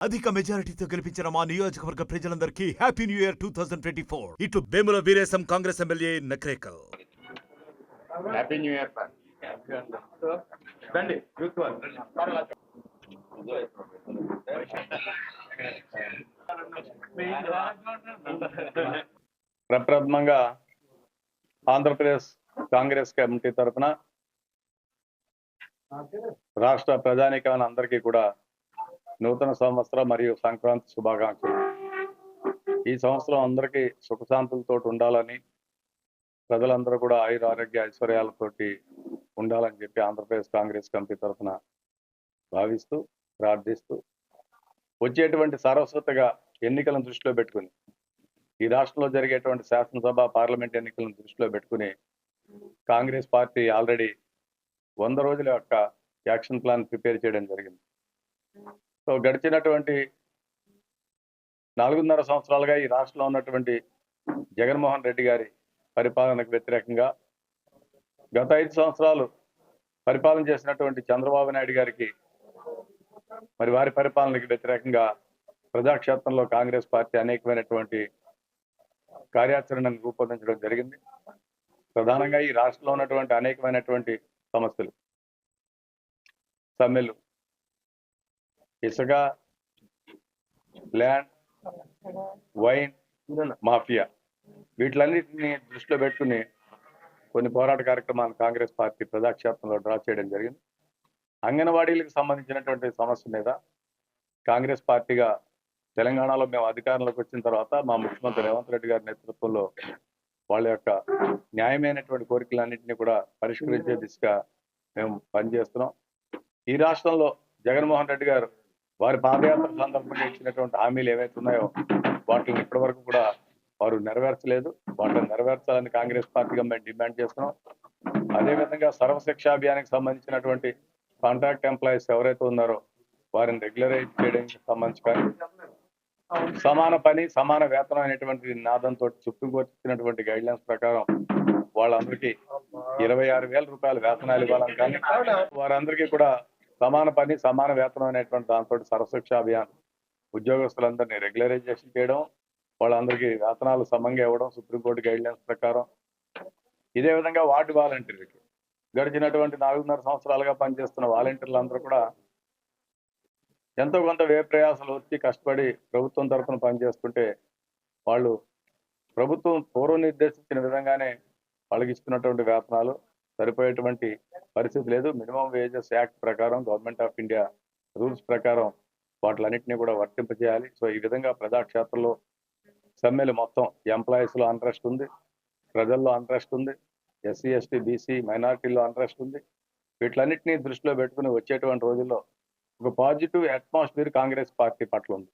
అధిక మెజారిటీతో గెలిపించిన మా నియోజకవర్గ ప్రజలందరికీ హ్యాపీ న్యూ ఇయర్ 2024. ఇట్లు Vemula Veeresham Congress MLA Nakrekal. Happy new year sir. రండి యూత్ ప్రప్రథమంగా ఆంధ్రప్రదేశ్ కాంగ్రెస్ కమిటీ తరఫున రాష్ట్ర ప్రజానీకరణ అందరికీ కూడా నూతన సంవత్సరం మరియు సంక్రాంతి శుభాకాంక్షలు. ఈ సంవత్సరం అందరికీ సుఖశాంతులతో ఉండాలని, ప్రజలందరూ కూడా ఆయుర ఆరోగ్య ఐశ్వర్యాలతోటి ఉండాలని చెప్పి ఆంధ్రప్రదేశ్ కాంగ్రెస్ కమిటీ తరఫున భావిస్తూ ప్రార్థిస్తూ వచ్చేటువంటి సారస్వతగా ఎన్నికలను దృష్టిలో పెట్టుకుని, ఈ రాష్ట్రంలో జరిగేటువంటి శాసనసభ పార్లమెంట్ ఎన్నికలను దృష్టిలో పెట్టుకుని కాంగ్రెస్ పార్టీ ఆల్రెడీ 100 రోజుల యొక్క యాక్షన్ ప్లాన్ ప్రిపేర్ చేయడం జరిగింది. సో గడిచినటువంటి 4.5 సంవత్సరాలుగా ఈ రాష్ట్రంలో ఉన్నటువంటి జగన్మోహన్ రెడ్డి గారి పరిపాలనకు వ్యతిరేకంగా, గత 5 సంవత్సరాలు పరిపాలన చేసినటువంటి చంద్రబాబు నాయుడు గారికి మరి వారి పరిపాలనకు వ్యతిరేకంగా ప్రజాక్షేత్రంలో కాంగ్రెస్ పార్టీ అనేకమైనటువంటి కార్యాచరణను రూపొందించడం జరిగింది. ప్రధానంగా ఈ రాష్ట్రంలో ఉన్నటువంటి అనేకమైనటువంటి సమస్యలు, సమ్మెలు, ఇసుక, ల్యాండ్, వైన్ మాఫియా, వీటిలన్నింటినీ దృష్టిలో పెట్టుకుని కొన్ని పోరాట కార్యక్రమాలను కాంగ్రెస్ పార్టీ ప్రజాక్షేత్రంలో డ్రా చేయడం జరిగింది. అంగన్వాడీలకు సంబంధించినటువంటి సమస్య మీద కాంగ్రెస్ పార్టీగా తెలంగాణలో మేము అధికారంలోకి వచ్చిన తర్వాత మా ముఖ్యమంత్రి రేవంత్ రెడ్డి గారి నేతృత్వంలో వాళ్ళ యొక్క న్యాయమైనటువంటి కోరికలన్నింటినీ కూడా పరిష్కరించే దిశగా మేము పనిచేస్తున్నాం. ఈ రాష్ట్రంలో జగన్మోహన్ రెడ్డి గారు వారి పాదయాత్ర సందర్భంగా ఇచ్చినటువంటి హామీలు ఏవైతే ఉన్నాయో వాటిని ఇప్పటి వరకు కూడా వారు నెరవేర్చలేదు. వాటిని నెరవేర్చాలని కాంగ్రెస్ పార్టీగా మేము డిమాండ్ చేస్తున్నాం. అదేవిధంగా సర్వశిక్ష అభియానికి సంబంధించినటువంటి కాంట్రాక్ట్ ఎంప్లాయీస్ ఎవరైతే ఉన్నారో వారిని రెగ్యులరైజ్ చేయడానికి సంబంధించి కానీ, సమాన పని సమాన వేతనం అనేటువంటి నినాదంతో సుప్రీంకోర్టు ఇచ్చినటువంటి గైడ్ లైన్స్ ప్రకారం వాళ్ళందరికీ 26,000 రూపాయల వేతనాలు ఇవ్వాలని కానీ, వారందరికీ కూడా సమాన పని సమాన వేతనం అనేటువంటి దాంతో సర్వశిక్ష అభియాన్ ఉద్యోగస్తులందరినీ రెగ్యులరైజేషన్ చేయడం, వాళ్ళందరికీ వేతనాలు సమంగా ఇవ్వడం సుప్రీంకోర్టు గైడ్ లైన్స్ ప్రకారం. ఇదే విధంగా వార్డు వాలంటీర్లకి గడిచినటువంటి 4.5 సంవత్సరాలుగా పనిచేస్తున్న వాలంటీర్లు అందరూ కూడా ఎంతో కొంత వ్యయ ప్రయాసాలు వచ్చి కష్టపడి ప్రభుత్వం తరఫున పనిచేస్తుంటే వాళ్ళు ప్రభుత్వం పూర్వం నిర్దేశించిన విధంగానే వాళ్ళకి ఇస్తున్నటువంటి వేతనాలు సరిపోయేటువంటి పరిస్థితి లేదు. మినిమం వేజెస్ యాక్ట్ ప్రకారం, గవర్నమెంట్ ఆఫ్ ఇండియా రూల్స్ ప్రకారం వాటిలన్నింటినీ కూడా వర్తింపజేయాలి. సో ఈ విధంగా ప్రజాక్షేత్రంలో సమ్మెలు మొత్తం ఎంప్లాయీస్లో అన్రెస్ట్ ఉంది, ప్రజల్లో అన్రెస్ట్ ఉంది, ఎస్సీ ఎస్టీ బీసీ మైనారిటీలో అన్రెస్ట్ ఉంది. వీటిలన్నింటినీ దృష్టిలో పెట్టుకుని వచ్చేటువంటి రోజుల్లో ఒక పాజిటివ్ అట్మాస్ఫియర్ కాంగ్రెస్ పార్టీ పట్ల ఉంది.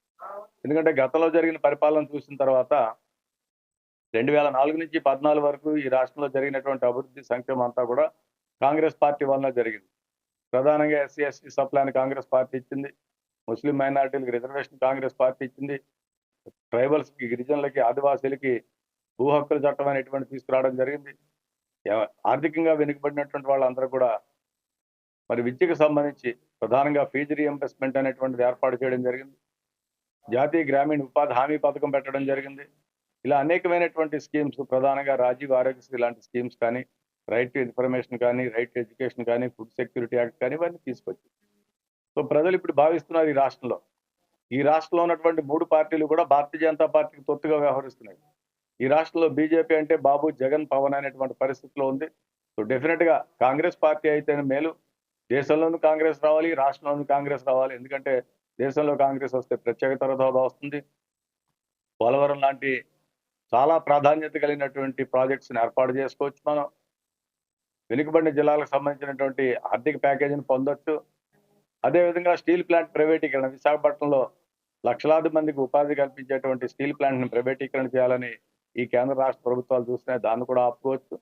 ఎందుకంటే గతంలో జరిగిన పరిపాలన చూసిన తర్వాత 2004 నుంచి 2014 వరకు ఈ రాష్ట్రంలో జరిగినటువంటి అభివృద్ధి సంక్షేమం అంతా కూడా కాంగ్రెస్ పార్టీ వలన జరిగింది. ప్రధానంగా SC ST subplan Congress party ఇచ్చింది, ముస్లిం మైనారిటీలకు రిజర్వేషన్ కాంగ్రెస్ పార్టీ ఇచ్చింది, ట్రైబల్స్కి, గిరిజనులకి, ఆదివాసీలకి భూ హక్కుల చట్టం అనేటువంటి తీసుకురావడం జరిగింది. ఆర్థికంగా వెనుకబడినటువంటి వాళ్ళందరూ కూడా మరి విద్యకు సంబంధించి ప్రధానంగా ఫీజు రీఎంబర్స్మెంట్ అనేటువంటిది ఏర్పాటు చేయడం జరిగింది. జాతీయ గ్రామీణ ఉపాధి హామీ పథకం పెట్టడం జరిగింది. ఇలా అనేకమైనటువంటి స్కీమ్స్, ప్రధానంగా రాజీవ్ ఆరోగ్యశ్రీ లాంటి స్కీమ్స్ కానీ, రైట్ టు ఇన్ఫర్మేషన్ కానీ, రైట్ టు ఎడ్యుకేషన్ కానీ, ఫుడ్ సెక్యూరిటీ యాక్ట్ కానీ ఇవన్నీ తీసుకొచ్చి, సో ప్రజలు ఇప్పుడు భావిస్తున్నారు ఈ రాష్ట్రంలో ఉన్నటువంటి 3 పార్టీలు కూడా భారతీయ జనతా పార్టీకి తొత్తుగా వ్యవహరిస్తున్నాయి. ఈ రాష్ట్రంలో బీజేపీ అంటే బాబు, జగన్, పవన్ అనేటువంటి పరిస్థితిలో ఉంది. సో డెఫినెట్గా కాంగ్రెస్ పార్టీ అయితేనే మేలు. దేశంలోనూ కాంగ్రెస్ రావాలి, రాష్ట్రంలోనూ కాంగ్రెస్ రావాలి. ఎందుకంటే దేశంలో కాంగ్రెస్ వస్తే ప్రత్యేక హోదా వస్తుంది. పోలవరం లాంటి చాలా ప్రాధాన్యత కలిగినటువంటి ప్రాజెక్ట్స్ని ఏర్పాటు చేసుకోవచ్చు. మనం వెనుకబడిన జిల్లాలకు సంబంధించినటువంటి ఆర్థిక ప్యాకేజీని పొందొచ్చు. అదేవిధంగా స్టీల్ ప్లాంట్ ప్రైవేటీకరణ, విశాఖపట్నంలో లక్షలాది మందికి ఉపాధి కల్పించేటువంటి స్టీల్ ప్లాంట్ని ప్రైవేటీకరణ చేయాలని ఈ కేంద్ర రాష్ట్ర ప్రభుత్వాలు చూస్తున్నాయి, దాన్ని కూడా ఆపుకోవచ్చు.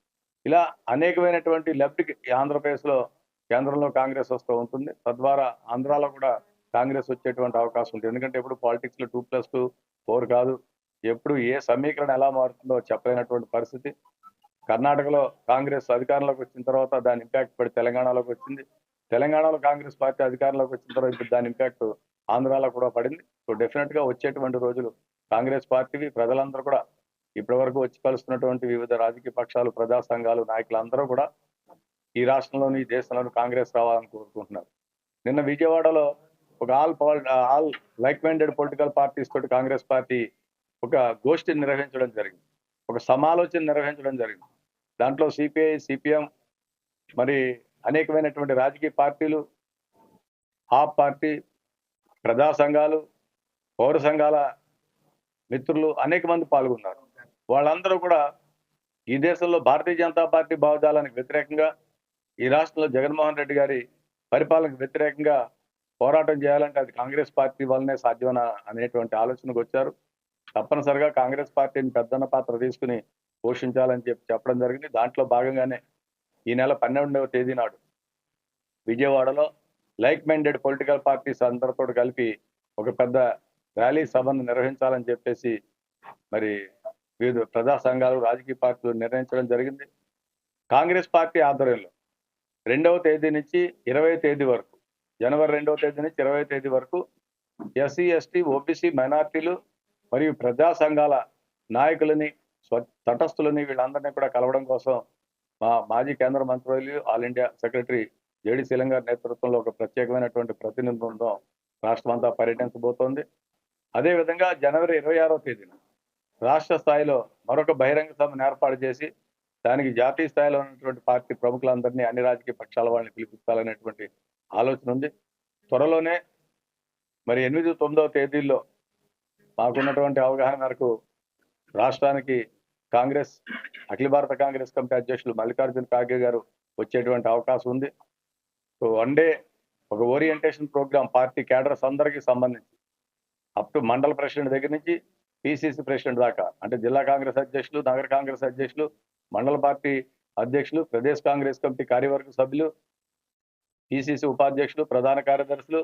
ఇలా అనేకమైనటువంటి లబ్ధికి ఆంధ్రప్రదేశ్లో కేంద్రంలో కాంగ్రెస్ వస్తూ ఉంటుంది. తద్వారా ఆంధ్రాలో కూడా కాంగ్రెస్ వచ్చేటువంటి అవకాశం ఉంటుంది. ఎందుకంటే ఎప్పుడు పాలిటిక్స్లో 2+2 4 కాదు, ఎప్పుడు ఏ సమీకరణ ఎలా మారుతుందో చెప్పలేనటువంటి పరిస్థితి. కర్ణాటకలో కాంగ్రెస్ అధికారంలోకి వచ్చిన తర్వాత దాని ఇంపాక్ట్ పడి తెలంగాణలోకి వచ్చింది. తెలంగాణలో కాంగ్రెస్ పార్టీ అధికారంలోకి వచ్చిన తర్వాత ఇప్పుడు దాని ఇంపాక్ట్ ఆంధ్రాలో కూడా పడింది. సో డెఫినెట్ గా వచ్చేటువంటి రోజులు కాంగ్రెస్ పార్టీవి ప్రజలందరూ కూడా ఇప్పటి వరకు వచ్చి కలుస్తున్నటువంటి వివిధ రాజకీయ పక్షాలు, ప్రజా సంఘాలు, నాయకులందరూ కూడా ఈ రాష్ట్రంలోని ఈ దేశంలోని కాంగ్రెస్ రావాలని కోరుకుంటున్నారు. నిన్న విజయవాడలో ఒక all like minded political parties తోటి కాంగ్రెస్ పార్టీ ఒక గోష్ఠిని నిర్వహించడం జరిగింది, ఒక సమాలోచన నిర్వహించడం జరిగింది. దాంట్లో సిపిఐ, సిపిఎం, మరి అనేకమైనటువంటి రాజకీయ పార్టీలు, ఆప్ పార్టీ, ప్రజా సంఘాలు, పౌర సంఘాల మిత్రులు అనేక మంది పాల్గొన్నారు. వాళ్ళందరూ కూడా ఈ దేశంలో భారతీయ జనతా పార్టీ భావజాలానికి వ్యతిరేకంగా, ఈ రాష్ట్రంలో జగన్మోహన్ రెడ్డి గారి పరిపాలనకు వ్యతిరేకంగా పోరాటం చేయాలంటే అది కాంగ్రెస్ పార్టీ వల్లనే సాధ్యమన అనేటువంటి ఆలోచనకు వచ్చారు. తప్పనిసరిగా కాంగ్రెస్ పార్టీని పెద్దన్న పాత్ర తీసుకుని పోషించాలని చెప్పడం జరిగింది. దాంట్లో భాగంగానే ఈ నెల 12వ తేదీ నాడు విజయవాడలో లైక్ మైండెడ్ పొలిటికల్ పార్టీస్ అందరితో కలిపి ఒక పెద్ద ర్యాలీ సభను నిర్వహించాలని చెప్పేసి మరి వివిధ ప్రజా సంఘాలు, రాజకీయ పార్టీలు నిర్ణయించడం జరిగింది. కాంగ్రెస్ పార్టీ ఆధ్వర్యంలో 2వ తేదీ నుంచి 20వ తేదీ వరకు, జనవరి 2వ తేదీ నుంచి 20వ తేదీ వరకు ఎస్సీ, ఎస్టీ, ఓబీసీ, మైనార్టీలు మరియు ప్రజా సంఘాల నాయకులని, తటస్థులని వీళ్ళందరినీ కూడా కలవడం కోసం మా మాజీ కేంద్ర మంత్రులు, ఆల్ ఇండియా సెక్రటరీ జేడి శీలం గారి నేతృత్వంలో ఒక ప్రత్యేకమైనటువంటి ప్రతినిధి బృందం రాష్ట్రమంతా పర్యటించబోతోంది. అదేవిధంగా జనవరి 26వ తేదీన రాష్ట్ర స్థాయిలో మరొక బహిరంగ సభను ఏర్పాటు చేసి దానికి జాతీయ స్థాయిలో ఉన్నటువంటి పార్టీ ప్రముఖులందరినీ, అన్ని రాజకీయ పక్షాల వాళ్ళని పిలిపించాలనేటువంటి ఆలోచన ఉంది. త్వరలోనే మరి 8, 9వ తేదీల్లో మాకున్నటువంటి అవగాహన మేరకు రాష్ట్రానికి కాంగ్రెస్ అఖిల భారత కాంగ్రెస్ కమిటీ అధ్యక్షులు మల్లికార్జున ఖార్గే గారు వచ్చేటువంటి అవకాశం ఉంది. సో వన్ డే ఒక ఓరియంటేషన్ ప్రోగ్రామ్ పార్టీ క్యాడర్స్ అందరికీ సంబంధించి అప్ టు మండల ప్రెసిడెంట్ దగ్గర నుంచి పిసిసి ప్రెసిడెంట్ దాకా, అంటే జిల్లా కాంగ్రెస్ అధ్యక్షులు, నగర కాంగ్రెస్ అధ్యక్షులు, మండల పార్టీ అధ్యక్షులు, ప్రదేశ్ కాంగ్రెస్ కమిటీ కార్యవర్గ సభ్యులు, పిసిసి ఉపాధ్యక్షులు, ప్రధాన కార్యదర్శులు,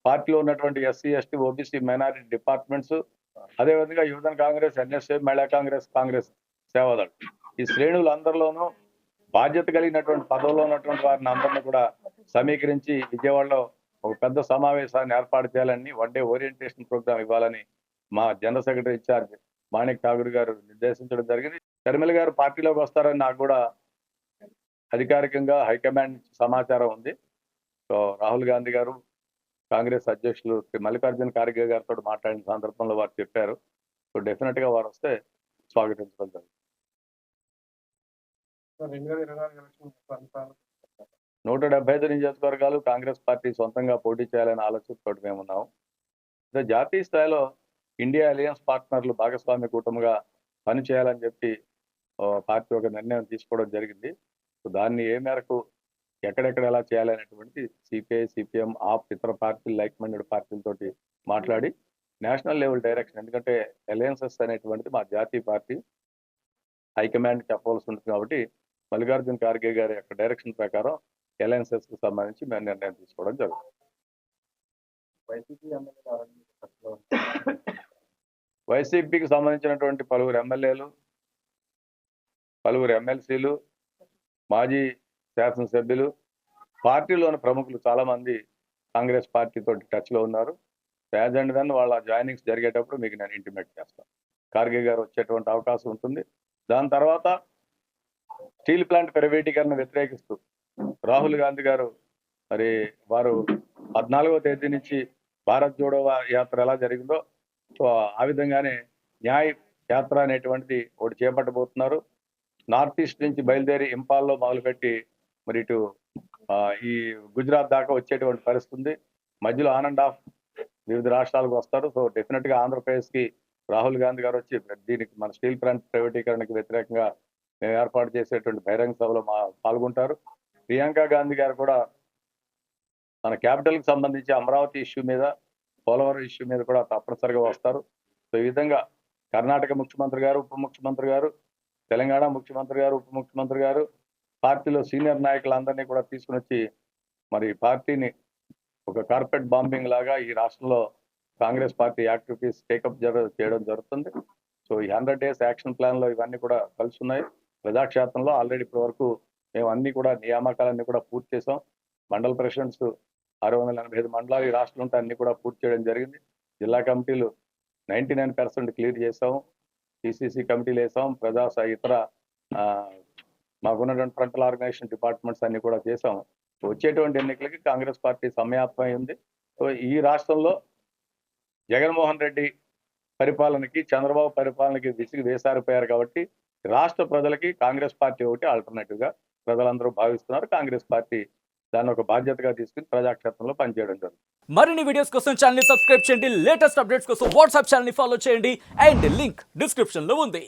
పార్టీలో ఉన్నటువంటి SC, ST, OBC, minority departments, అదేవిధంగా యువజన కాంగ్రెస్, ఎన్ఎస్ఏ, మహిళా కాంగ్రెస్, కాంగ్రెస్ సేవాదళ్, ఈ శ్రేణులందరిలోనూ బాధ్యత కలిగినటువంటి పదవుల్లో ఉన్నటువంటి వారిని అందరినీ కూడా సమీకరించి విజయవాడలో ఒక పెద్ద సమావేశాన్ని ఏర్పాటు చేయాలని, వన్ డే ఓరియంటేషన్ ప్రోగ్రామ్ ఇవ్వాలని మా general secretary incharge Manik Tagore గారు నిర్దేశించడం జరిగింది. షర్మిల గారు పార్టీలోకి వస్తారని నాకు కూడా అధికారికంగా హైకమాండ్ నుంచి సమాచారం ఉంది. సో రాహుల్ గాంధీ గారు, కాంగ్రెస్ అధ్యక్షులు మల్లికార్జున ఖార్గే గారితో మాట్లాడిన సందర్భంలో వారు చెప్పారు. సో డెఫినెట్ గా వారు వస్తే స్వాగతించడం జరుగుతుంది. 175 నియోజకవర్గాలు కాంగ్రెస్ పార్టీ సొంతంగా పోటీ చేయాలనే ఆలోచనతో మేమున్నాం. జాతీయ స్థాయిలో ఇండియా అలయన్స్ పార్ట్నర్లు భాగస్వామ్య కూటమిగా పనిచేయాలని చెప్పి పార్టీ ఒక నిర్ణయం తీసుకోవడం జరిగింది. సో దాన్ని ఏ మేరకు ఎక్కడెక్కడ ఎలా చేయాలనేటువంటి సిపిఐ, సిపిఎం, ఆప్, ఇతర పార్టీలు, లైక్ మైండెడ్ పార్టీలతోటి మాట్లాడి నేషనల్ లెవెల్ డైరెక్షన్, ఎందుకంటే అలయన్సెస్ అనేటువంటిది మా జాతీయ పార్టీ హైకమాండ్ చెప్పవలసి ఉంటుంది కాబట్టి మల్లికార్జున ఖార్గే గారి యొక్క డైరెక్షన్ ప్రకారం అలయన్సెస్ కు సంబంధించి మేము నిర్ణయం తీసుకోవడం జరుగుతుంది. వైసీపీకి సంబంధించినటువంటి పలువురు ఎమ్మెల్యేలు, పలువురు ఎమ్మెల్సీలు, మాజీ శాసనసభ్యులు, పార్టీలోని ప్రముఖులు చాలా మంది కాంగ్రెస్ పార్టీతో టచ్ లో ఉన్నారు. యాజ్ అండ్ వెన్ వాళ్ళ జాయినింగ్స్ జరిగేటప్పుడు మీకు నేను ఇంటిమేట్ చేస్తాను. ఖార్గే గారు వచ్చేటువంటి అవకాశం ఉంటుంది. దాని తర్వాత స్టీల్ ప్లాంట్ ప్రైవేటీకరణ వ్యతిరేకిస్తూ రాహుల్ గాంధీ గారు మరి వారు 14వ తేదీ నుంచి భారత్ జోడో యాత్ర ఎలా జరిగిందో సో ఆ విధంగానే న్యాయ్ యాత్ర అనేటువంటిది ఒకటి చేపట్టబోతున్నారు. నార్త్ ఈస్ట్ నుంచి బయలుదేరి ఇంపాల్లో మొదలుపెట్టి మరి ఇటు ఈ గుజరాత్ దాకా వచ్చేటువంటి పరిస్థితి ఉంది. మధ్యలో ఆన్ అండ్ ఆఫ్ వివిధ రాష్ట్రాలకు వస్తారు. సో డెఫినెట్ గా ఆంధ్రప్రదేశ్ కి రాహుల్ గాంధీ గారు వచ్చి దీనికి మన స్టీల్ ప్లాంట్ ప్రైవేటీకరణకు వ్యతిరేకంగా మేము ఏర్పాటు చేసేటువంటి బహిరంగ సభలో పాల్గొంటారు. ప్రియాంక గాంధీ గారు కూడా మన క్యాపిటల్ కి సంబంధించి అమరావతి ఇష్యూ మీద, పోలవరం ఇష్యూ మీద కూడా తప్పనిసరిగా వస్తారు. సో ఈ విధంగా కర్ణాటక ముఖ్యమంత్రి గారు, ఉప ముఖ్యమంత్రి గారు, తెలంగాణ ముఖ్యమంత్రి గారు, ఉప ముఖ్యమంత్రి గారు, పార్టీలో సీనియర్ నాయకులందరినీ కూడా తీసుకుని వచ్చి మరి పార్టీని ఒక కార్పెట్ బాంబింగ్ లాగా ఈ రాష్ట్రంలో కాంగ్రెస్ పార్టీ యాక్టివిటీస్ టేకప్ చేయడం జరుగుతుంది. సో ఈ 100 days యాక్షన్ ప్లాన్ లో ఇవన్నీ కూడా కలిసి ఉన్నాయి. ప్రజాక్షేత్రంలో ఆల్రెడీ ఇప్పటి వరకు మేము అన్ని కూడా నియామకాలన్నీ కూడా పూర్తి చేసాం. మండల ప్రెసిడెంట్స్ 685 మండలాలు ఈ రాష్ట్రంలో ఉంటే అన్ని కూడా పూర్తి చేయడం జరిగింది. జిల్లా కమిటీలు 99% క్లియర్ చేసాము. పిసిసి కమిటీలు వేసాం. ఇతర మాకున్నటువంటి ఫ్రంటల్ ఆర్గనైజేషన్ డిపార్ట్మెంట్స్ అన్ని కూడా చేసాం. వచ్చేటువంటి ఎన్నికలకి కాంగ్రెస్ పార్టీ సమయాత్మై ఉంది. సో ఈ రాష్ట్రంలో జగన్మోహన్ రెడ్డి పరిపాలనకి, చంద్రబాబు పరిపాలనకి విసిగి వేసారిపోయారు కాబట్టి రాష్ట్ర ప్రజలకి కాంగ్రెస్ పార్టీ ఒకటి ఆల్టర్నేటివ్ గా ప్రజలందరూ భావిస్తున్నారు. కాంగ్రెస్ పార్టీ దాన్ని ఒక బాధ్యతగా తీసుకుని ప్రజాక్షేత్రంలో పనిచేయడం జరుగుతుంది. మరిన్ని వీడియోస్ కోసం ఛానల్ ని సబ్స్క్రైబ్ చేయండి. లేటెస్ట్ అప్డేట్స్ కోసం వాట్సాప్ ఛానల్ ని ఫాలో చేయండి. అండ్ లింక్ డిస్క్రిప్షన్ లో ఉంది.